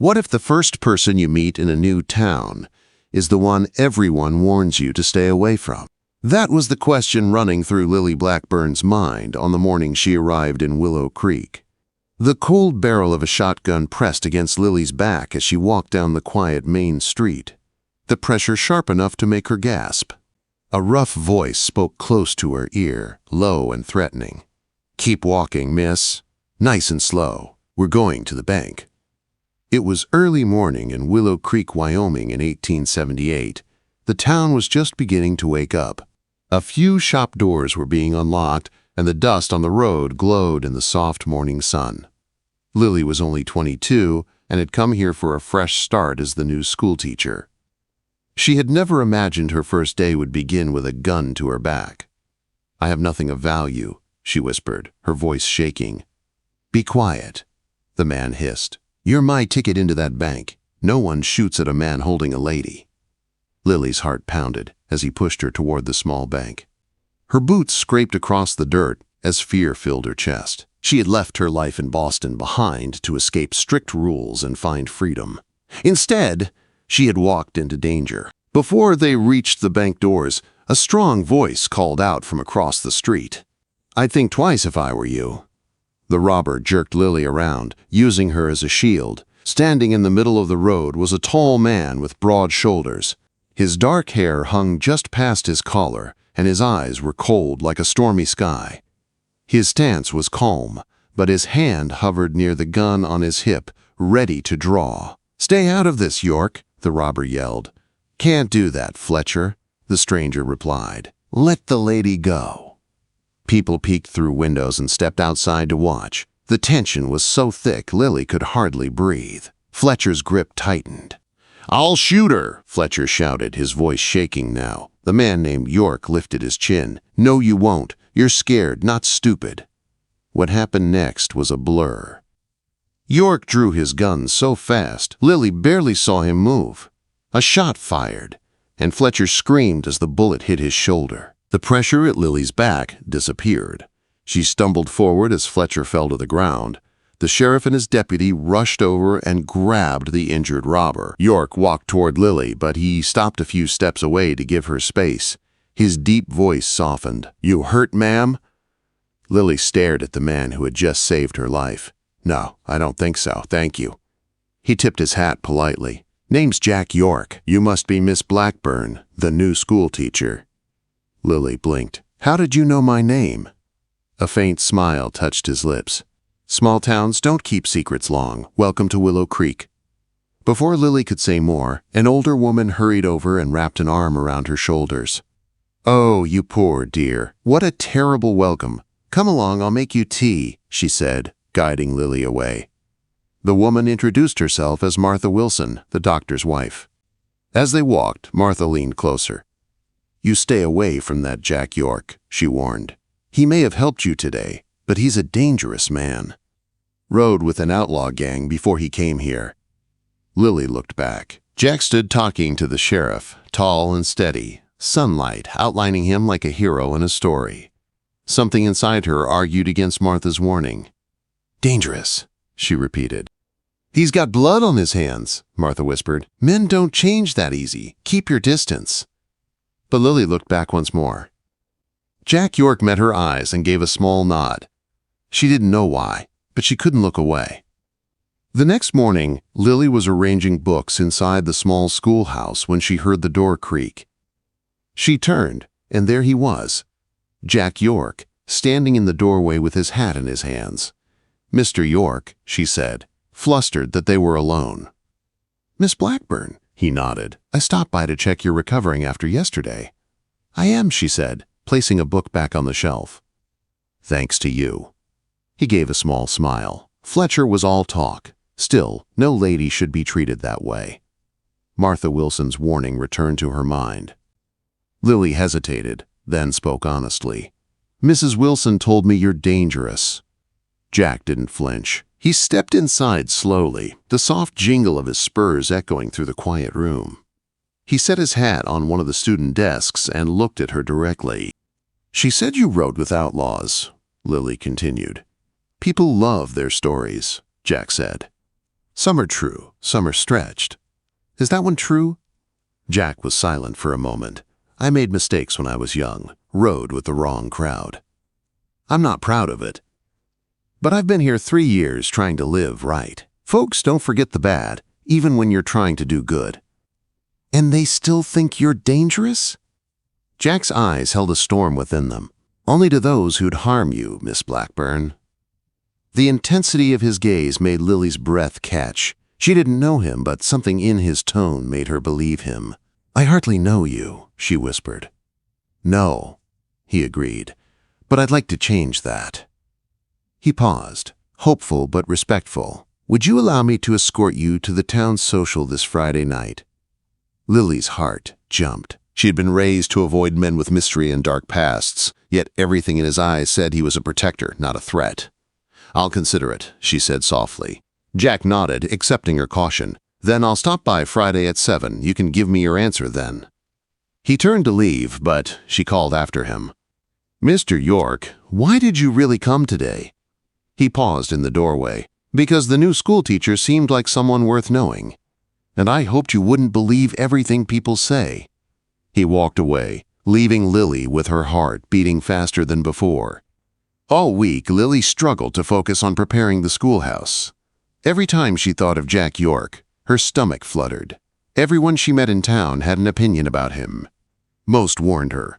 What if the first person you meet in a new town is the one everyone warns you to stay away from? That was the question running through Lily Blackburn's mind on the morning she arrived in Willow Creek. The cold barrel of a shotgun pressed against Lily's back as she walked down the quiet main street, the pressure sharp enough to make her gasp. A rough voice spoke close to her ear, low and threatening. "Keep walking, miss. Nice and slow. We're going to the bank." It was early morning in Willow Creek, Wyoming in 1878. The town was just beginning to wake up. A few shop doors were being unlocked, and the dust on the road glowed in the soft morning sun. Lily was only 22 and had come here for a fresh start as the new schoolteacher. She had never imagined her first day would begin with a gun to her back. "I have nothing of value," she whispered, her voice shaking. "Be quiet," the man hissed. "You're my ticket into that bank. No one shoots at a man holding a lady." Lily's heart pounded as he pushed her toward the small bank. Her boots scraped across the dirt as fear filled her chest. She had left her life in Boston behind to escape strict rules and find freedom. Instead, she had walked into danger. Before they reached the bank doors, a strong voice called out from across the street. "I'd think twice if I were you." The robber jerked Lily around, using her as a shield. Standing in the middle of the road was a tall man with broad shoulders. His dark hair hung just past his collar, and his eyes were cold like a stormy sky. His stance was calm, but his hand hovered near the gun on his hip, ready to draw. "Stay out of this, York," the robber yelled. "Can't do that, Fletcher," the stranger replied. "Let the lady go." People peeked through windows and stepped outside to watch. The tension was so thick Lily could hardly breathe. Fletcher's grip tightened. "I'll shoot her," Fletcher shouted, his voice shaking now. The man named York lifted his chin. "No, you won't. You're scared, not stupid." What happened next was a blur. York drew his gun so fast, Lily barely saw him move. A shot fired, and Fletcher screamed as the bullet hit his shoulder. The pressure at Lily's back disappeared. She stumbled forward as Fletcher fell to the ground. The sheriff and his deputy rushed over and grabbed the injured robber. York walked toward Lily, but he stopped a few steps away to give her space. His deep voice softened. "You hurt, ma'am?" Lily stared at the man who had just saved her life. "No, I don't think so, thank you." He tipped his hat politely. "Name's Jack York. You must be Miss Blackburn, the new schoolteacher." Lily blinked. "How did you know my name?" A faint smile touched his lips. "Small towns don't keep secrets long. Welcome to Willow Creek." Before Lily could say more, an older woman hurried over and wrapped an arm around her shoulders. "Oh, you poor dear. What a terrible welcome. Come along, I'll make you tea," she said, guiding Lily away. The woman introduced herself as Martha Wilson, the doctor's wife. As they walked, Martha leaned closer. "You stay away from that Jack York," she warned. "He may have helped you today, but he's a dangerous man. Rode with an outlaw gang before he came here." Lily looked back. Jack stood talking to the sheriff, tall and steady, sunlight outlining him like a hero in a story. Something inside her argued against Martha's warning. "Dangerous," she repeated. "He's got blood on his hands," Martha whispered. "Men don't change that easy. Keep your distance." But Lily looked back once more. Jack York met her eyes and gave a small nod. She didn't know why, but she couldn't look away. The next morning, Lily was arranging books inside the small schoolhouse when she heard the door creak. She turned, and there he was, Jack York, standing in the doorway with his hat in his hands. "Mr. York," she said, flustered that they were alone. "Miss Blackburn," he nodded. "I stopped by to check you're recovering after yesterday." "I am," she said, placing a book back on the shelf. "Thanks to you." He gave a small smile. Fletcher was all talk. Still, no lady should be treated that way. Martha Wilson's warning returned to her mind. Lily hesitated, then spoke honestly. "Mrs. Wilson told me you're dangerous." Jack didn't flinch. He stepped inside slowly, the soft jingle of his spurs echoing through the quiet room. He set his hat on one of the student desks and looked at her directly. "She said you rode with outlaws," Lily continued. "People love their stories," Jack said. Some are true, some are stretched. Is that one true? Jack was silent for a moment. I made mistakes when I was young, rode with the wrong crowd. I'm not proud of it. But I've been here 3 years trying to live right. Folks don't forget the bad, even when you're trying to do good. And they still think you're dangerous? Jack's eyes held a storm within them. Only to those who'd harm you, Miss Blackburn. The intensity of his gaze made Lily's breath catch. She didn't know him, but something in his tone made her believe him. I hardly know you, she whispered. No, he agreed, but I'd like to change that. He paused, hopeful but respectful. Would you allow me to escort you to the town social this Friday night? Lily's heart jumped. She had been raised to avoid men with mystery and dark pasts, yet everything in his eyes said he was a protector, not a threat. I'll consider it, she said softly. Jack nodded, accepting her caution. Then I'll stop by Friday at 7. You can give me your answer then. He turned to leave, but she called after him. Mr. York, why did you really come today? He paused in the doorway. Because the new schoolteacher seemed like someone worth knowing. And I hoped you wouldn't believe everything people say. He walked away, leaving Lily with her heart beating faster than before. All week, Lily struggled to focus on preparing the schoolhouse. Every time she thought of Jack York, her stomach fluttered. Everyone she met in town had an opinion about him. Most warned her.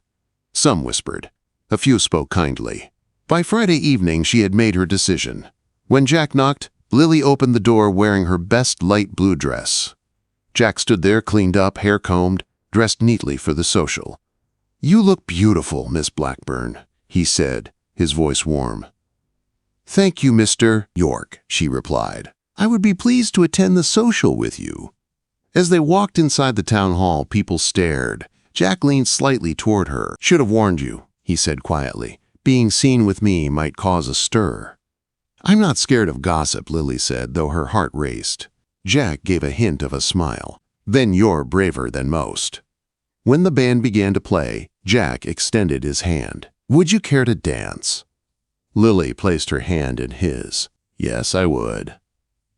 Some whispered. A few spoke kindly. By Friday evening, she had made her decision. When Jack knocked, Lily opened the door wearing her best light blue dress. Jack stood there, cleaned up, hair combed, dressed neatly for the social. You look beautiful, Miss Blackburn, he said, his voice warm. Thank you, Mr. York, she replied. I would be pleased to attend the social with you. As they walked inside the town hall, people stared. Jack leaned slightly toward her. Should have warned you, he said quietly. Being seen with me might cause a stir. I'm not scared of gossip, Lily said, though her heart raced. Jack gave a hint of a smile. Then you're braver than most. When the band began to play, Jack extended his hand. Would you care to dance? Lily placed her hand in his. Yes, I would.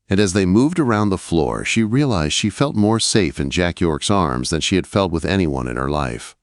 And as they moved around the floor, she realized she felt more safe in Jack York's arms than she had felt with anyone in her life.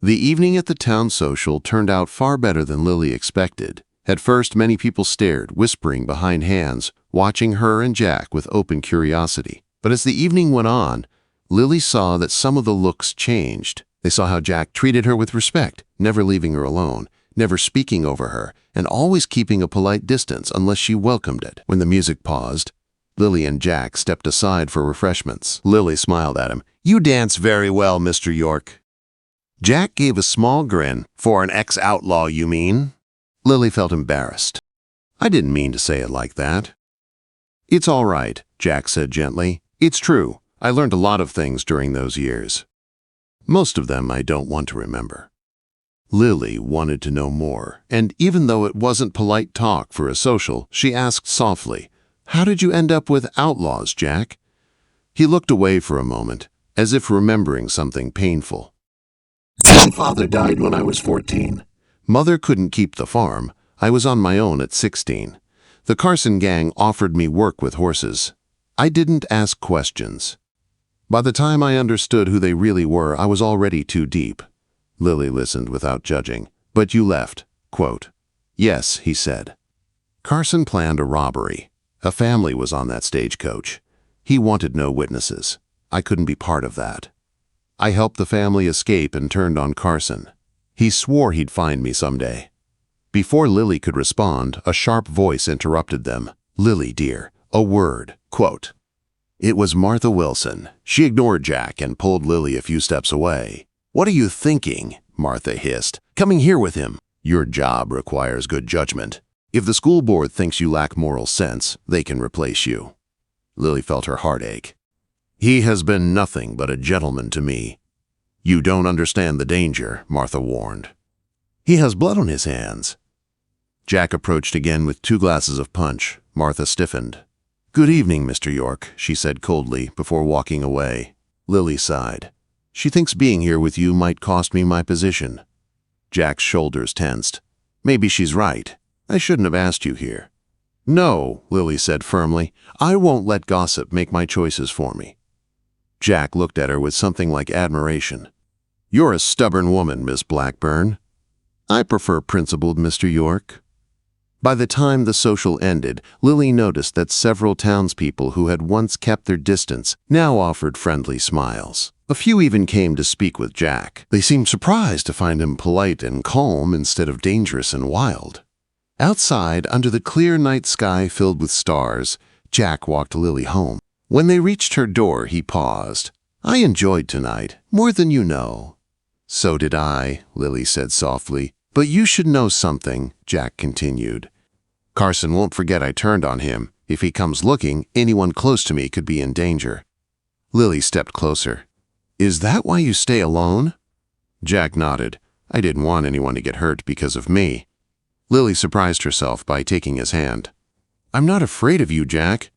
The evening at the town social turned out far better than Lily expected. At first, many people stared, whispering behind hands, watching her and Jack with open curiosity. But as the evening went on, Lily saw that some of the looks changed. They saw how Jack treated her with respect, never leaving her alone, never speaking over her, and always keeping a polite distance unless she welcomed it. When the music paused, Lily and Jack stepped aside for refreshments. Lily smiled at him. You dance very well, Mr. York. Jack gave a small grin. For an ex-outlaw, you mean? Lily felt embarrassed. I didn't mean to say it like that. It's all right, Jack said gently. It's true. I learned a lot of things during those years. Most of them I don't want to remember. Lily wanted to know more, and even though it wasn't polite talk for a social, she asked softly, How did you end up with outlaws, Jack? He looked away for a moment, as if remembering something painful. My father died when I was 14. Mother couldn't keep the farm. I was on my own at 16. The Carson gang offered me work with horses. I didn't ask questions. By the time I understood who they really were, I was already too deep. Lily listened without judging. But you left. Quote, Yes, he said. Carson planned a robbery. A family was on that stagecoach. He wanted no witnesses. I couldn't be part of that. I helped the family escape and turned on Carson. He swore he'd find me someday. Before Lily could respond, a sharp voice interrupted them. Lily, dear, a word. Quote, It was Martha Wilson. She ignored Jack and pulled Lily a few steps away. What are you thinking? Martha hissed. Coming here with him. Your job requires good judgment. If the school board thinks you lack moral sense, they can replace you. Lily felt her heart ache. He has been nothing but a gentleman to me. You don't understand the danger, Martha warned. He has blood on his hands. Jack approached again with 2 glasses of punch. Martha stiffened. Good evening, Mr. York, she said coldly before walking away. Lily sighed. She thinks being here with you might cost me my position. Jack's shoulders tensed. Maybe she's right. I shouldn't have asked you here. "No," Lily said firmly. "I won't let gossip make my choices for me." Jack looked at her with something like admiration. "You're a stubborn woman, Miss Blackburn." "I prefer principled, Mr. York." By the time the social ended, Lily noticed that several townspeople who had once kept their distance now offered friendly smiles. A few even came to speak with Jack. They seemed surprised to find him polite and calm instead of dangerous and wild. Outside, under the clear night sky filled with stars, Jack walked Lily home. When they reached her door, he paused. "I enjoyed tonight, more than you know." "So did I," Lily said softly. "But you should know something," Jack continued. "Carson won't forget I turned on him. If he comes looking, anyone close to me could be in danger." Lily stepped closer. "Is that why you stay alone?" Jack nodded. "I didn't want anyone to get hurt because of me." Lily surprised herself by taking his hand. "I'm not afraid of you, Jack."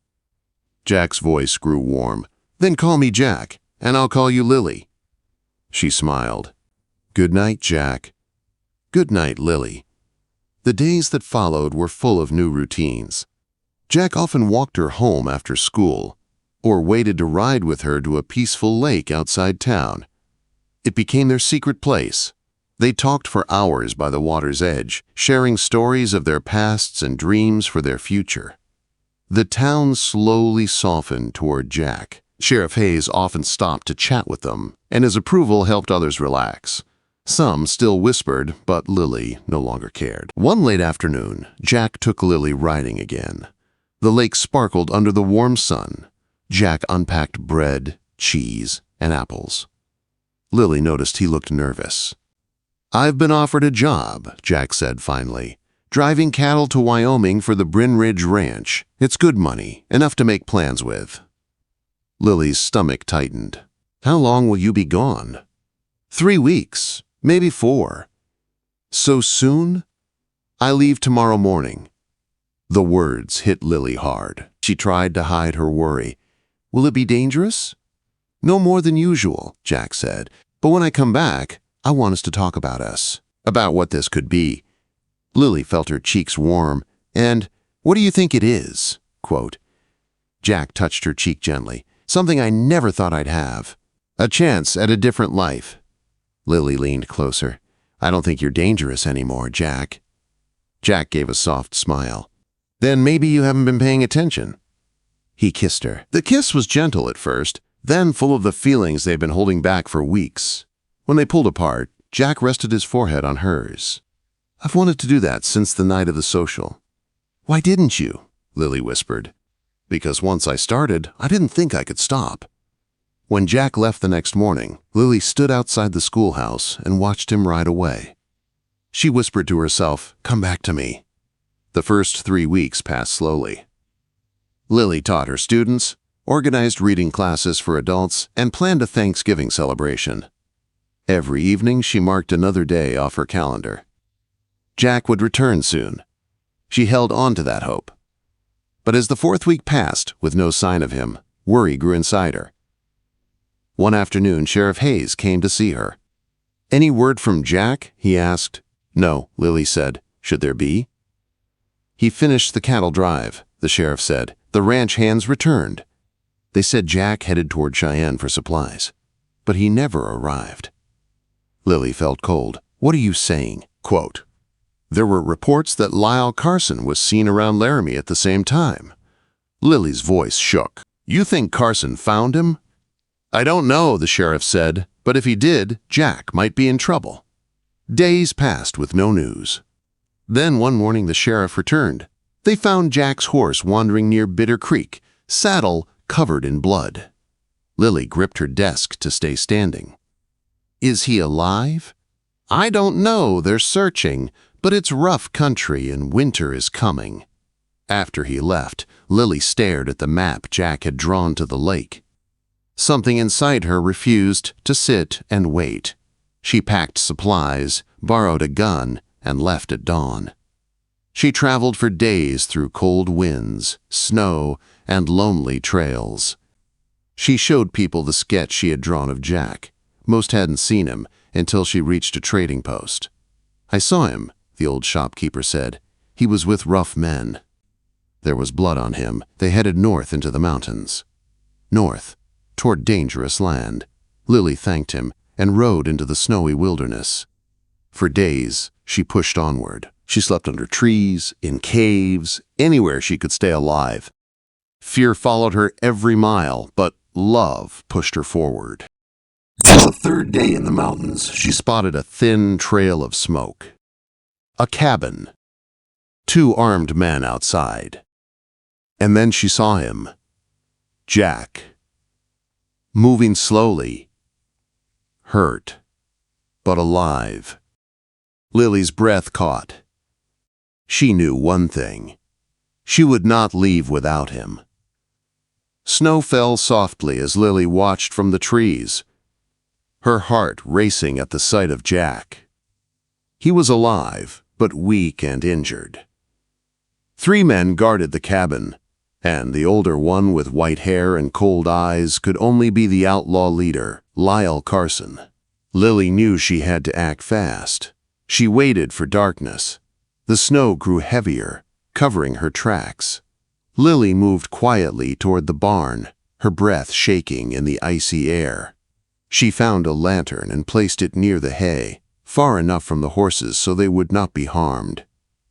Jack's voice grew warm. "Then call me Jack, and I'll call you Lily." She smiled. "Good night, Jack." "Good night, Lily." The days that followed were full of new routines. Jack often walked her home after school, or waited to ride with her to a peaceful lake outside town. It became their secret place. They talked for hours by the water's edge, sharing stories of their pasts and dreams for their future. The town slowly softened toward Jack. Sheriff Hayes often stopped to chat with them, and his approval helped others relax. Some still whispered, but Lily no longer cared. One late afternoon, Jack took Lily riding again. The lake sparkled under the warm sun. Jack unpacked bread, cheese, and apples. Lily noticed he looked nervous. "I've been offered a job," Jack said finally. "Driving cattle to Wyoming for the Bryn Ridge Ranch. It's good money, enough to make plans with." Lily's stomach tightened. "How long will you be gone?" 3 weeks, maybe 4. "So soon?" "I leave tomorrow morning." The words hit Lily hard. She tried to hide her worry. "Will it be dangerous?" "No more than usual," Jack said. "But when I come back, I want us to talk about us, about what this could be." Lily felt her cheeks warm. "And what do you think it is?" Quote. Jack touched her cheek gently. "Something I never thought I'd have. A chance at a different life." Lily leaned closer. "I don't think you're dangerous anymore, Jack." Jack gave a soft smile. "Then maybe you haven't been paying attention." He kissed her. The kiss was gentle at first, then full of the feelings they'd been holding back for weeks. When they pulled apart, Jack rested his forehead on hers. "I've wanted to do that since the night of the social." "Why didn't you?" Lily whispered. "Because once I started, I didn't think I could stop." When Jack left the next morning, Lily stood outside the schoolhouse and watched him ride away. She whispered to herself, "Come back to me." The first 3 weeks passed slowly. Lily taught her students, organized reading classes for adults, and planned a Thanksgiving celebration. Every evening, she marked another day off her calendar. Jack would return soon. She held on to that hope. But as the 4th week passed, with no sign of him, worry grew inside her. One afternoon, Sheriff Hayes came to see her. "Any word from Jack?" he asked. "No," Lily said. "Should there be?" "He finished the cattle drive," the sheriff said. "The ranch hands returned." They said Jack headed toward Cheyenne for supplies, but he never arrived. Lily felt cold. "What are you saying?" Quote, "There were reports that Lyle Carson was seen around Laramie at the same time." Lily's voice shook. "You think Carson found him?" "I don't know," the sheriff said, "but if he did, Jack might be in trouble." Days passed with no news. Then one morning the sheriff returned. They found Jack's horse wandering near Bitter Creek, saddle covered in blood. Lily gripped her desk to stay standing. "Is he alive?" "I don't know, they're searching, but it's rough country and winter is coming." After he left, Lily stared at the map Jack had drawn to the lake. Something inside her refused to sit and wait. She packed supplies, borrowed a gun, and left at dawn. She traveled for days through cold winds, snow, and lonely trails. She showed people the sketch she had drawn of Jack. Most hadn't seen him until she reached a trading post. "I saw him," the old shopkeeper said. "He was with rough men." There was blood on him. They headed north into the mountains. North, toward dangerous land. Lily thanked him and rode into the snowy wilderness. For days, she pushed onward. She slept under trees, in caves, anywhere she could stay alive. Fear followed her every mile, but love pushed her forward. On the third day in the mountains, she spotted a thin trail of smoke. A cabin. 2 armed men outside. And then she saw him. Jack. Moving slowly. Hurt, but alive. Lily's breath caught. She knew one thing. She would not leave without him. Snow fell softly as Lily watched from the trees, her heart racing at the sight of Jack. He was alive, but weak and injured. 3 men guarded the cabin, and the older one with white hair and cold eyes could only be the outlaw leader, Lyle Carson. Lily knew she had to act fast. She waited for darkness. The snow grew heavier, covering her tracks. Lily moved quietly toward the barn, her breath shaking in the icy air. She found a lantern and placed it near the hay, far enough from the horses so they would not be harmed.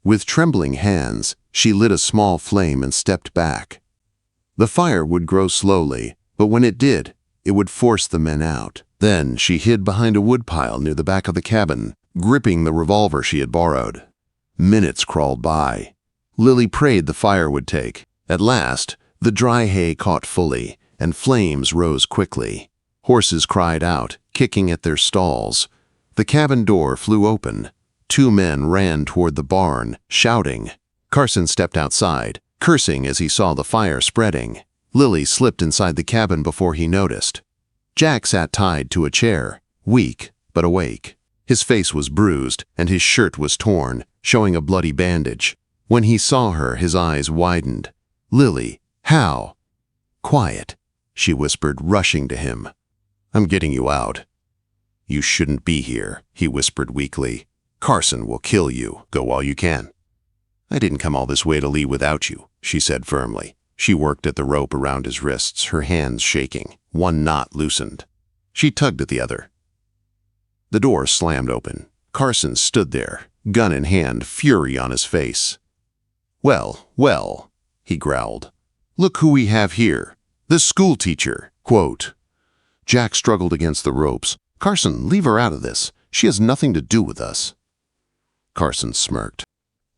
With trembling hands, she lit a small flame and stepped back. The fire would grow slowly, but when it did, it would force the men out. Then she hid behind a woodpile near the back of the cabin, gripping the revolver she had borrowed. Minutes crawled by. Lily prayed the fire would take. At last, the dry hay caught fully, and flames rose quickly. Horses cried out, kicking at their stalls. The cabin door flew open. 2 men ran toward the barn, shouting. Carson stepped outside, cursing as he saw the fire spreading. Lily slipped inside the cabin before he noticed. Jack sat tied to a chair, weak but awake. His face was bruised, and his shirt was torn, showing a bloody bandage. When he saw her, his eyes widened. "Lily, how?" "Quiet," she whispered, rushing to him. "I'm getting you out." "You shouldn't be here," he whispered weakly. "Carson will kill you. Go while you can." "I didn't come all this way to leave without you," she said firmly. She worked at the rope around his wrists, her hands shaking. One knot loosened. She tugged at the other. The door slammed open. Carson stood there, gun in hand, fury on his face. Well, well," he growled. "Look who we have here. The schoolteacher." Quote. Jack struggled against the ropes. "Carson, leave her out of this. She has nothing to do with us." Carson smirked.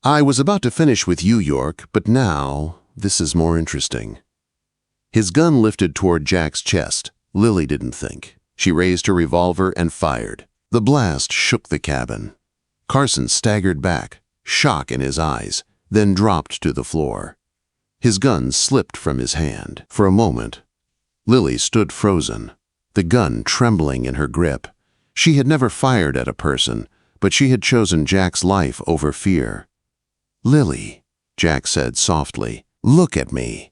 "I was about to finish with you, York, but now this is more interesting." His gun lifted toward Jack's chest. Lily didn't think. She raised her revolver and fired. The blast shook the cabin. Carson staggered back, shock in his eyes, then dropped to the floor. His gun slipped from his hand. For a moment, Lily stood frozen, the gun trembling in her grip. She had never fired at a person, but she had chosen Jack's life over fear. "Lily," Jack said softly, "look at me."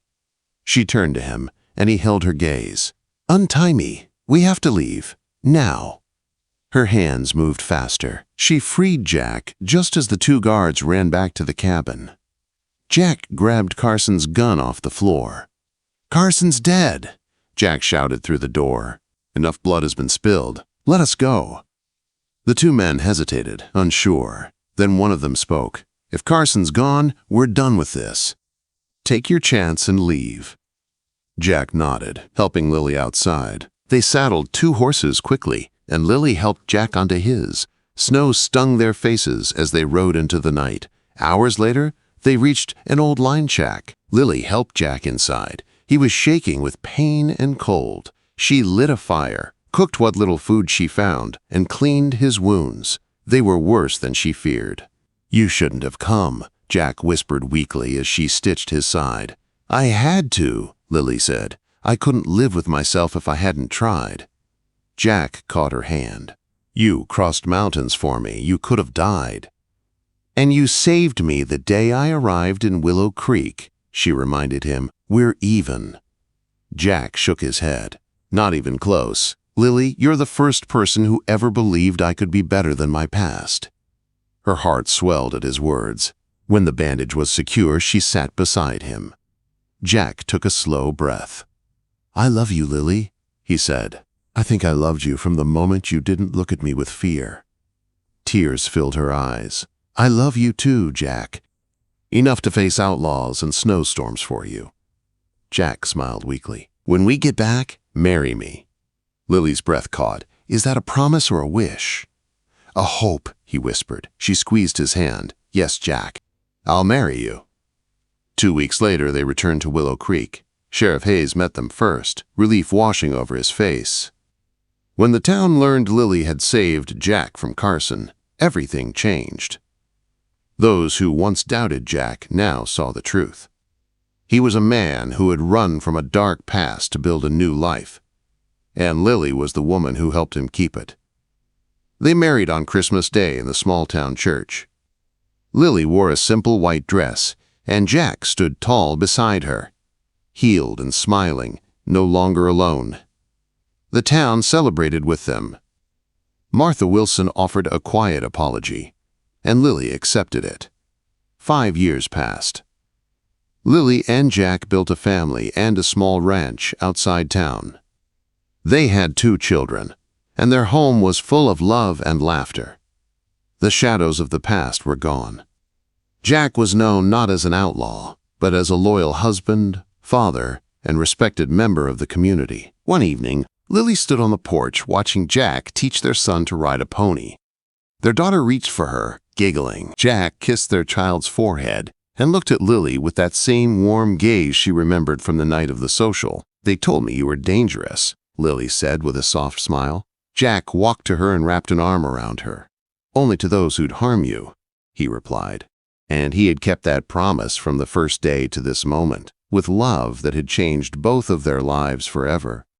She turned to him, and he held her gaze. "Untie me. We have to leave. Now." Her hands moved faster. She freed Jack just as the 2 guards ran back to the cabin. Jack grabbed Carson's gun off the floor. "Carson's dead," Jack shouted through the door. "Enough blood has been spilled. Let us go." The 2 men hesitated, unsure. Then one of them spoke. "If Carson's gone, we're done with this. Take your chance and leave." Jack nodded, helping Lily outside. They saddled 2 horses quickly, and Lily helped Jack onto his. Snow stung their faces as they rode into the night. Hours later, they reached an old line shack. Lily helped Jack inside. He was shaking with pain and cold. She lit a fire, cooked what little food she found, and cleaned his wounds. They were worse than she feared. "You shouldn't have come," Jack whispered weakly as she stitched his side. "I had to," Lily said. "I couldn't live with myself if I hadn't tried." Jack caught her hand. "You crossed mountains for me. You could have died." "And you saved me the day I arrived in Willow Creek," she reminded him. "We're even." Jack shook his head. "Not even close. Lily, you're the first person who ever believed I could be better than my past." Her heart swelled at his words. When the bandage was secure, she sat beside him. Jack took a slow breath. "I love you, Lily," he said. "I think I loved you from the moment you didn't look at me with fear." Tears filled her eyes. "I love you too, Jack. Enough to face outlaws and snowstorms for you." Jack smiled weakly. "When we get back, marry me." Lily's breath caught. "Is that a promise or a wish?" "A hope," he whispered. She squeezed his hand. "Yes, Jack. I'll marry you." 2 weeks later, they returned to Willow Creek. Sheriff Hayes met them first, relief washing over his face. When the town learned Lily had saved Jack from Carson, everything changed. Those who once doubted Jack now saw the truth. He was a man who had run from a dark past to build a new life, and Lily was the woman who helped him keep it. They married on Christmas Day in the small-town church. Lily wore a simple white dress, and Jack stood tall beside her, healed and smiling, no longer alone. The town celebrated with them. Martha Wilson offered a quiet apology, and Lily accepted it. 5 years passed. Lily and Jack built a family and a small ranch outside town. They had 2 children, and their home was full of love and laughter. The shadows of the past were gone. Jack was known not as an outlaw, but as a loyal husband, father, and respected member of the community. One evening, Lily stood on the porch watching Jack teach their son to ride a pony. Their daughter reached for her, giggling. Jack kissed their child's forehead and looked at Lily with that same warm gaze she remembered from the night of the social. "They told me you were dangerous," Lily said with a soft smile. Jack walked to her and wrapped an arm around her. "Only to those who'd harm you," he replied. And he had kept that promise from the first day to this moment, with love that had changed both of their lives forever.